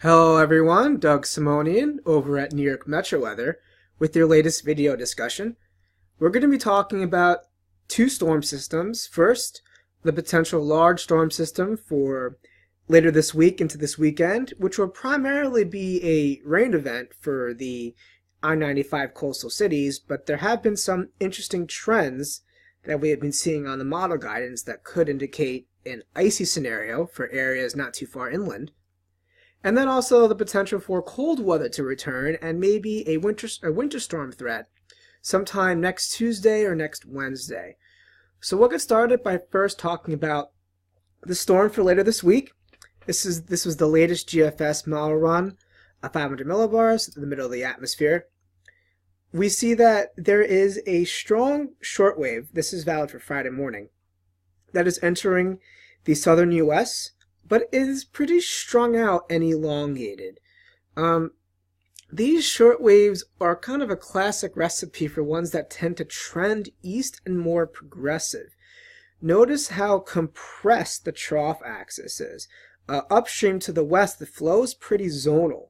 Hello everyone, Doug Simonian over at New York Metro Weather with your latest video discussion. We're going to be talking about two storm systems. First, the potential large storm system for later this week into this weekend, which will primarily be a rain event for the I-95 coastal cities, but there have been some interesting trends that we have been seeing on the model guidance that could indicate an icy scenario for areas not too far inland. And then also the potential for cold weather to return and maybe a winter storm threat sometime next Tuesday or next Wednesday. So we'll get started by first talking about the storm for later this week. This was the latest GFS model run of 500 millibars in the middle of the atmosphere. We see that there is a strong shortwave, this is valid for Friday morning, that is entering the southern U.S., but it is pretty strung out and elongated. These short waves are kind of a classic recipe for ones that tend to trend east and more progressive. Notice how compressed the trough axis is. Upstream to the west, the flow is pretty zonal.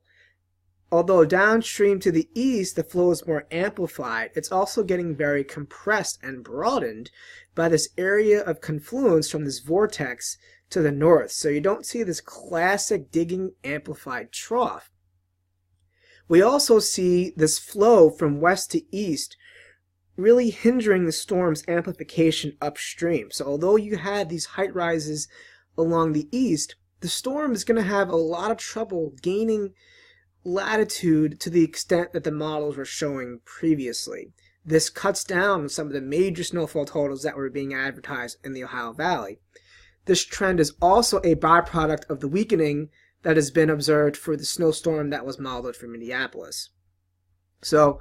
Although downstream to the east, the flow is more amplified, it's also getting very compressed and broadened by this area of confluence from this vortex to the north. So you don't see this classic digging amplified trough. We also see this flow from west to east really hindering the storm's amplification upstream. So although you had these height rises along the east, the storm is going to have a lot of trouble gaining latitude to the extent that the models were showing previously. This cuts down on some of the major snowfall totals that were being advertised in the Ohio Valley. This trend is also a byproduct of the weakening that has been observed for the snowstorm that was modeled for Minneapolis. So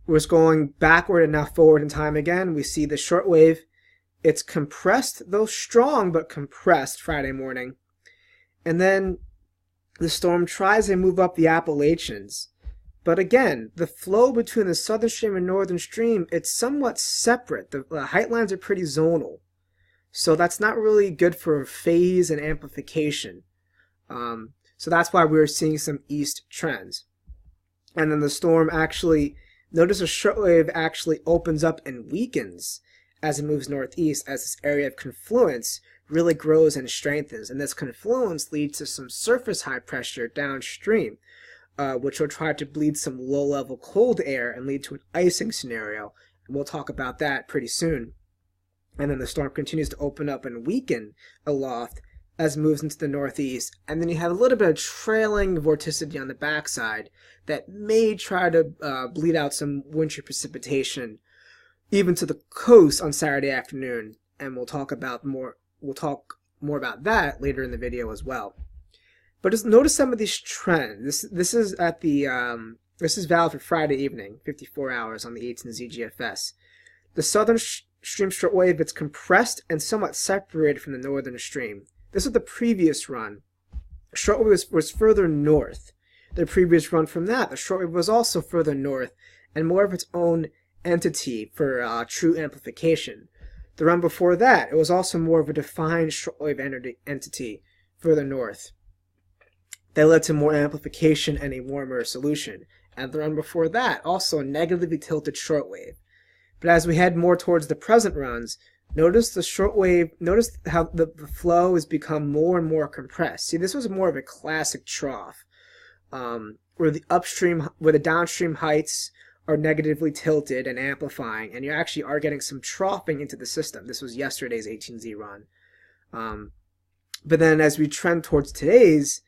we're just going backward and now forward in time again. We see the shortwave. It's compressed, though strong, but compressed Friday morning. And then the storm tries to move up the Appalachians. But again, the flow between the southern stream and northern stream, it's somewhat separate. The height lines are pretty zonal. So that's not really good for phase and amplification. So that's why we're seeing some east trends. And then the storm actually, notice a shortwave actually opens up and weakens as it moves northeast, as this area of confluence really grows and strengthens. And this confluence leads to some surface high pressure downstream, which will try to bleed some low-level cold air and lead to an icing scenario. And we'll talk about that pretty soon. And then the storm continues to open up and weaken aloft as it moves into the northeast. And then you have a little bit of trailing vorticity on the backside that may try to bleed out some wintry precipitation even to the coast on Saturday afternoon. And we'll talk more about that later in the video as well. But just notice some of these trends. This is valid for Friday evening, 54 hours on the 18Z GFS. The southern stream shortwave, it's compressed and somewhat separated from the northern stream. This is the previous run. Shortwave was further north. The previous run from that, the shortwave was also further north and more of its own entity for true amplification. The run before that, it was also more of a defined shortwave entity further north. That led to more amplification and a warmer solution. And the run before that, also a negatively tilted shortwave. But as we head more towards the present runs, notice the shortwave, notice how the flow has become more and more compressed. See, this was more of a classic trough, where the downstream heights are negatively tilted and amplifying, and you actually are getting some troughing into the system. This was yesterday's 18Z run. But then as we trend towards today's,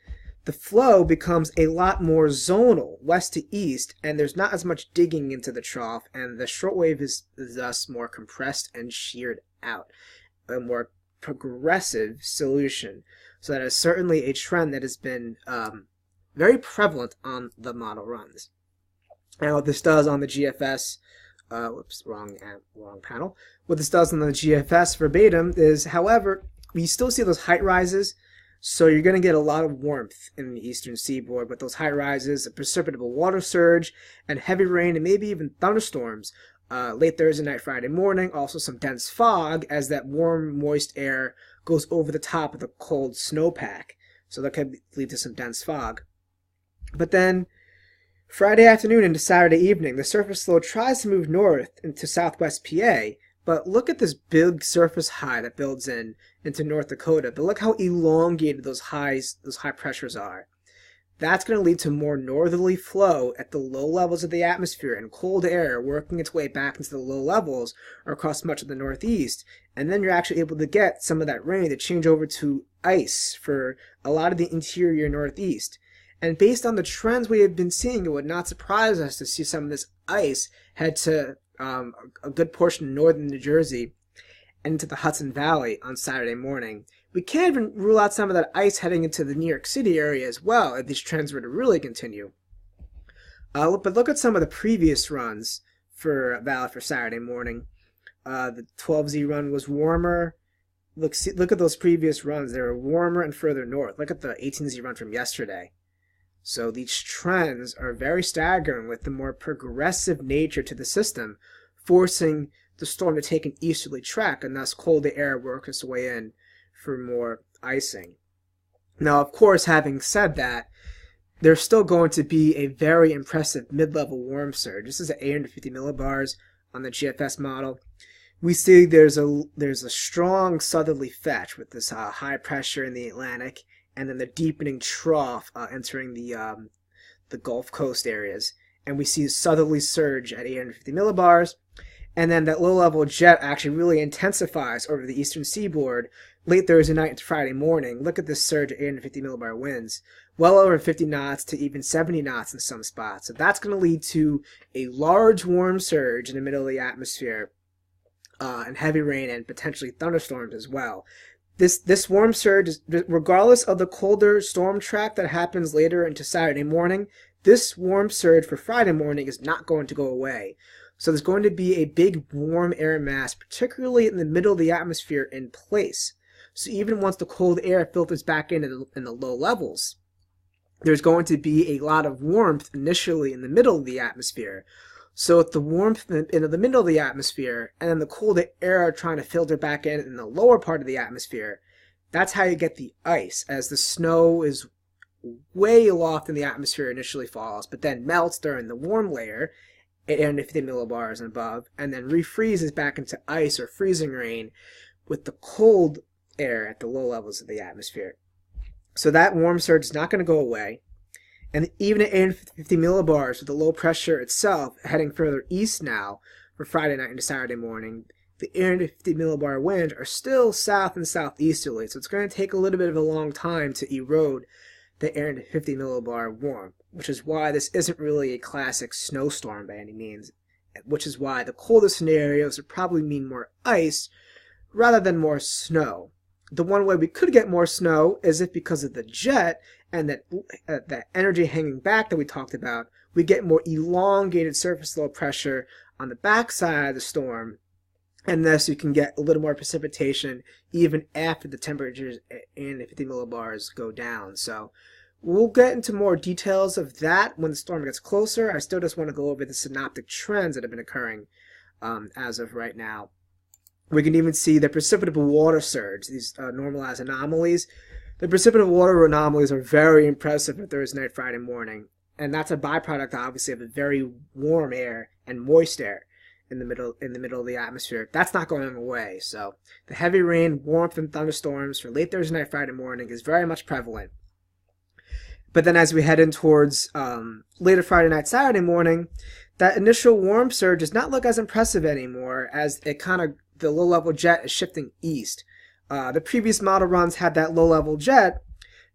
the flow becomes a lot more zonal, west to east, and there's not as much digging into the trough, and the shortwave is thus more compressed and sheared out, a more progressive solution. So that is certainly a trend that has been very prevalent on the model runs. And what this does on the GFS, wrong panel. What this does on the GFS verbatim is, however, we still see those height rises. So you're going to get a lot of warmth in the eastern seaboard with those high rises, a precipitable water surge, and heavy rain, and maybe even thunderstorms late Thursday night, Friday morning. Also some dense fog as that warm, moist air goes over the top of the cold snowpack. So that could lead to some dense fog. But then Friday afternoon into Saturday evening, the surface low tries to move north into southwest PA, but look at this big surface high that builds into North Dakota. But look how elongated those high pressures are. That's going to lead to more northerly flow at the low levels of the atmosphere and cold air working its way back into the low levels or across much of the northeast. And then you're actually able to get some of that rain to change over to ice for a lot of the interior northeast. And based on the trends we have been seeing, it would not surprise us to see some of this ice head to a good portion of northern New Jersey and into the Hudson Valley on Saturday morning. We can't even rule out some of that ice heading into the New York City area as well if these trends were to really continue. But look at some of the previous runs for Valley for Saturday morning. The 12Z run was warmer. Look at those previous runs. They were warmer and further north. Look at the 18Z run from yesterday. So these trends are very staggering with the more progressive nature to the system, forcing the storm to take an easterly track and thus cold air work its way in for more icing. Now, of course, having said that, there's still going to be a very impressive mid-level warm surge. This is at 850 millibars on the GFS model. We see there's a strong southerly fetch with this high pressure in the Atlantic, and then the deepening trough entering the Gulf Coast areas. And we see a southerly surge at 850 millibars, and then that low-level jet actually really intensifies over the eastern seaboard late Thursday night into Friday morning. Look at this surge at 850 millibar winds, well over 50 knots to even 70 knots in some spots. So that's going to lead to a large warm surge in the middle of the atmosphere and heavy rain and potentially thunderstorms as well. This warm surge, regardless of the colder storm track that happens later into Saturday morning, this warm surge for Friday morning is not going to go away. So there's going to be a big warm air mass, particularly in the middle of the atmosphere, in place. So even once the cold air filters back in the low levels, there's going to be a lot of warmth initially in the middle of the atmosphere. So with the warmth in the middle of the atmosphere and then the cold air trying to filter back in the lower part of the atmosphere, that's how you get the ice, as the snow is way aloft in the atmosphere initially falls, but then melts during the warm layer, 850 millibars and above, and then refreezes back into ice or freezing rain with the cold air at the low levels of the atmosphere. So that warm surge is not going to go away. And even at 850 millibars with the low pressure itself heading further east now for Friday night into Saturday morning, the 850 millibar winds are still south and southeasterly. So it's going to take a little bit of a long time to erode the 850 millibar warmth, which is why this isn't really a classic snowstorm by any means, which is why the coldest scenarios would probably mean more ice rather than more snow. The one way we could get more snow is if, because of the jet and that energy hanging back that we talked about, we get more elongated surface low pressure on the backside of the storm, and thus you can get a little more precipitation even after the temperatures in 50 millibars go down. So we'll get into more details of that when the storm gets closer. I still just want to go over the synoptic trends that have been occurring as of right now. We can even see the precipitable water surge, these normalized anomalies. The precipitable water anomalies are very impressive for Thursday night, Friday morning. And that's a byproduct, obviously, of a very warm air and moist air in the middle of the atmosphere. That's not going away. So the heavy rain, warmth, and thunderstorms for late Thursday night, Friday morning is very much prevalent. But then as we head in towards later Friday night, Saturday morning, that initial warm surge does not look as impressive anymore, as the low-level jet is shifting east. The previous model runs had that low-level jet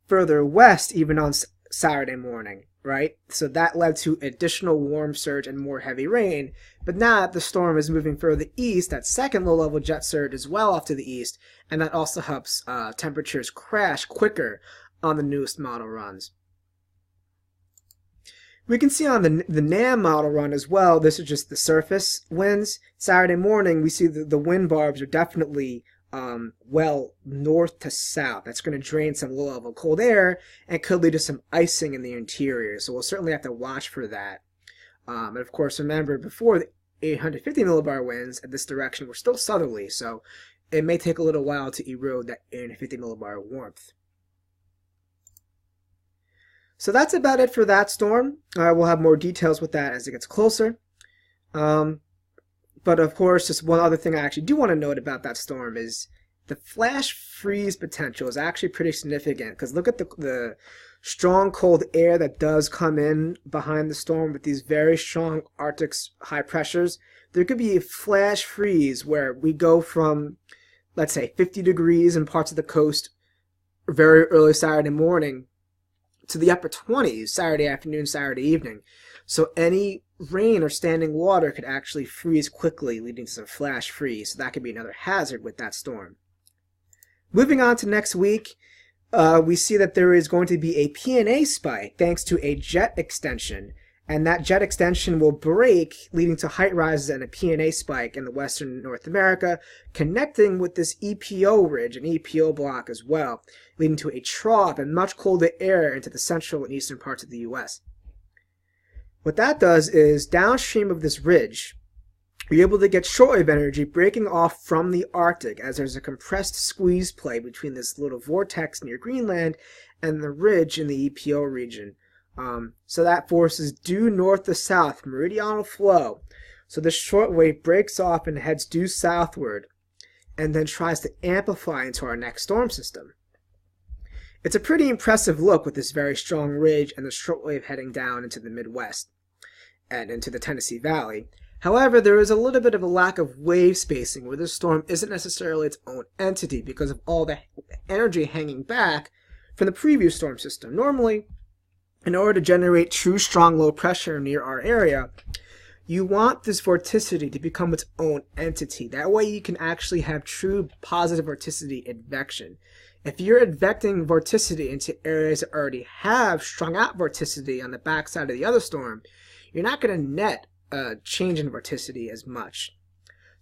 further west even on Saturday morning, right? So that led to additional warm surge and more heavy rain. But now that the storm is moving further east, that second low-level jet surge is well off to the east, and that also helps temperatures crash quicker on the newest model runs. We can see on the NAM model run as well, this is just the surface winds. Saturday morning, we see the wind barbs are definitely well north to south. That's going to drain some low-level cold air and could lead to some icing in the interior. So we'll certainly have to watch for that. And of course, remember, before the 850 millibar winds in this direction were still southerly, so it may take a little while to erode that 850 millibar warmth. So that's about it for that storm. We'll have more details with that as it gets closer. But of course, just one other thing I actually do want to note about that storm is the flash freeze potential is actually pretty significant, because look at the strong cold air that does come in behind the storm with these very strong Arctic high pressures. There could be a flash freeze where we go from, let's say, 50 degrees in parts of the coast very early Saturday morning to the upper 20s Saturday afternoon, Saturday evening. So any rain or standing water could actually freeze quickly, leading to some flash freeze. So that could be another hazard with that storm. Moving on to next week, we see that there is going to be a PNA spike thanks to a jet extension. And that jet extension will break, leading to height rises and a PNA spike in the western North America, connecting with this EPO ridge, an EPO block as well, leading to a trough and much colder air into the central and eastern parts of the U.S. What that does is, downstream of this ridge, you're able to get shortwave energy breaking off from the Arctic, as there's a compressed squeeze play between this little vortex near Greenland and the ridge in the EPO region. So that forces due north to south meridional flow. So this shortwave breaks off and heads due southward, and then tries to amplify into our next storm system. It's a pretty impressive look with this very strong ridge and the shortwave heading down into the Midwest and into the Tennessee Valley. However, there is a little bit of a lack of wave spacing where this storm isn't necessarily its own entity because of all the energy hanging back from the previous storm system. Normally, in order to generate true strong low pressure near our area, you want this vorticity to become its own entity. That way you can actually have true positive vorticity advection. If you're advecting vorticity into areas that already have strung out vorticity on the backside of the other storm, you're not going to net a change in vorticity as much.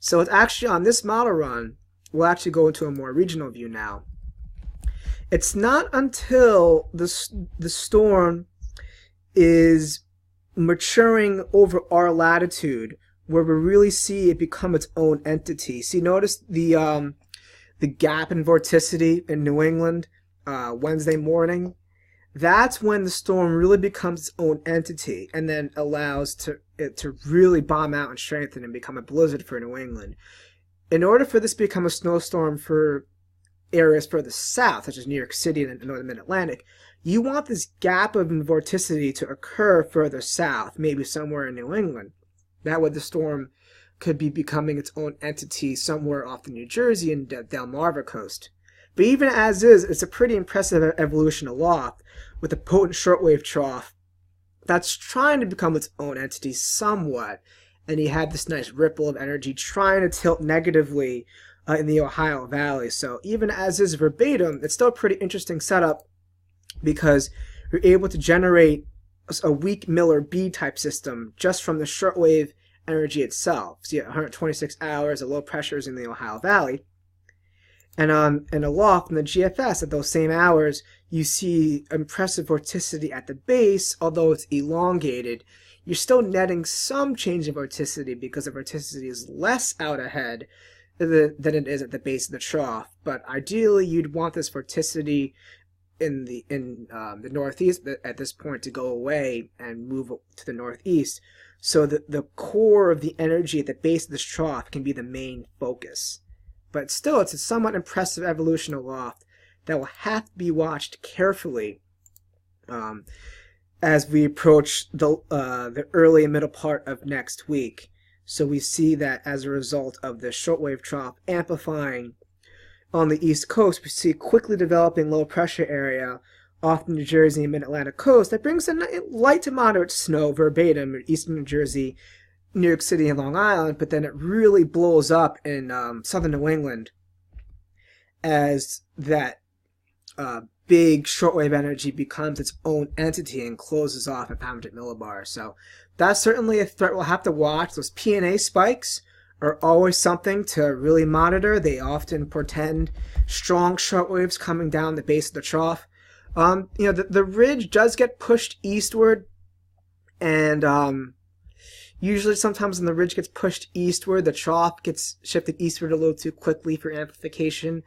So it's actually on this model run, we'll actually go into a more regional view now. It's not until the storm is maturing over our latitude where we really see it become its own entity. See, notice the gap in vorticity in New England Wednesday morning. That's when the storm really becomes its own entity and then allows it to really bomb out and strengthen and become a blizzard for New England. In order for this to become a snowstorm for areas further south, such as New York City and the northern mid-Atlantic, you want this gap of vorticity to occur further south, maybe somewhere in New England. That way the storm could be becoming its own entity somewhere off the New Jersey and Delmarva coast. But even as is, it's a pretty impressive evolution aloft, with a potent shortwave trough that's trying to become its own entity somewhat. And you had this nice ripple of energy trying to tilt negatively in the Ohio Valley. So even as is verbatim, it's still a pretty interesting setup because you're able to generate a weak Miller B type system just from the shortwave energy itself. So you have 126 hours of low pressures in the Ohio Valley. And aloft in the GFS at those same hours, you see impressive vorticity at the base, although it's elongated. You're still netting some change in vorticity because the vorticity is less out ahead than it is at the base of the trough. But ideally, you'd want this vorticity in the northeast at this point to go away and move to the northeast, so that the core of the energy at the base of this trough can be the main focus. But still, it's a somewhat impressive evolution aloft that will have to be watched carefully as we approach the early and middle part of next week. So we see that as a result of the shortwave trough amplifying on the East Coast, we see quickly developing low pressure area off the New Jersey and Mid-Atlantic coast that brings in light to moderate snow verbatim in eastern New Jersey, New York City, and Long Island, but then it really blows up in southern New England as that big shortwave energy becomes its own entity and closes off at 500 millibars. So that's certainly a threat we'll have to watch. Those PNA spikes are always something to really monitor. They often portend strong shortwaves coming down the base of the trough. The ridge does get pushed eastward, and usually sometimes when the ridge gets pushed eastward, the trough gets shifted eastward a little too quickly for amplification.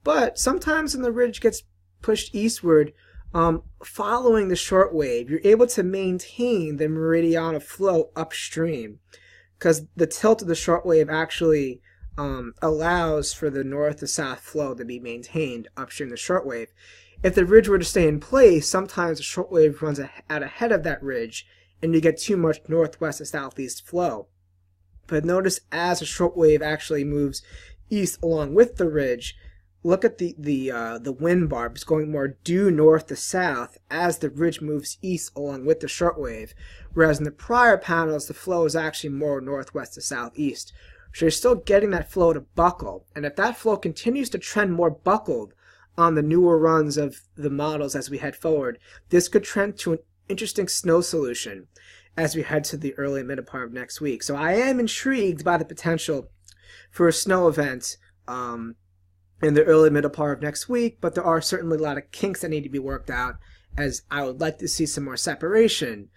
But sometimes when the ridge gets pushed eastward, Following the short wave, you're able to maintain the meridional flow upstream because the tilt of the short wave actually allows for the north to south flow to be maintained upstream the short wave. If the ridge were to stay in place, sometimes the short wave runs out ahead of that ridge and you get too much northwest to southeast flow. But notice as the short wave actually moves east along with the ridge, look at the wind barbs going more due north to south as the ridge moves east along with the shortwave, whereas in the prior panels the flow is actually more northwest to southeast. So you're still getting that flow to buckle, and if that flow continues to trend more buckled on the newer runs of the models as we head forward, this could trend to an interesting snow solution as we head to the early mid part of next week. So I am intrigued by the potential for a snow event in the early middle part of next week, but there are certainly a lot of kinks that need to be worked out, as I would like to see some more separation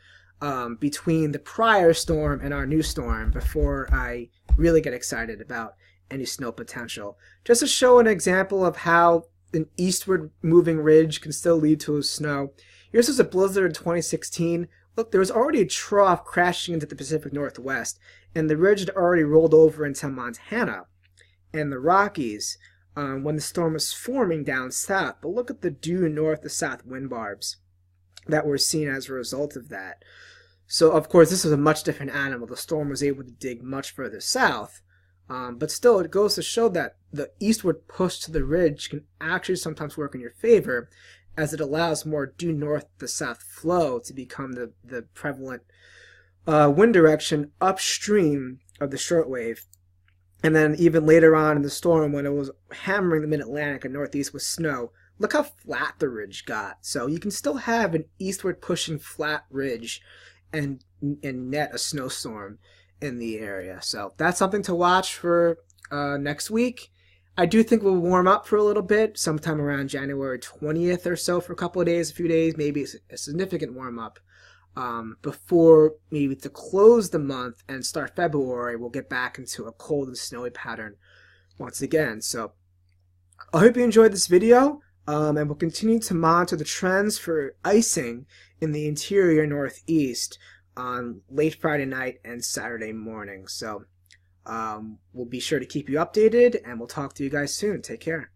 between the prior storm and our new storm before I really get excited about any snow potential. Just to show an example of how an eastward moving ridge can still lead to a snow. Here's a blizzard in 2016. Look, there was already a trough crashing into the Pacific Northwest, and the ridge had already rolled over into Montana and the Rockies when the storm was forming down south. But look at the due north to south wind barbs that were seen as a result of that. So, of course, this is a much different animal. The storm was able to dig much further south, but still, it goes to show that the eastward push to the ridge can actually sometimes work in your favor, as it allows more due north to south flow to become the prevalent wind direction upstream of the shortwave. And then even later on in the storm, when it was hammering the mid-Atlantic and northeast with snow, look how flat the ridge got. So you can still have an eastward pushing flat ridge and net a snowstorm in the area. So that's something to watch for next week. I do think we'll warm up for a little bit, sometime around January 20th or so for a couple of days, a few days, maybe a significant warm up. Before maybe to close the month and start February, we'll get back into a cold and snowy pattern once again. So I hope you enjoyed this video, and we'll continue to monitor the trends for icing in the interior northeast on late Friday night and Saturday morning. So we'll be sure to keep you updated, and we'll talk to you guys soon. Take care.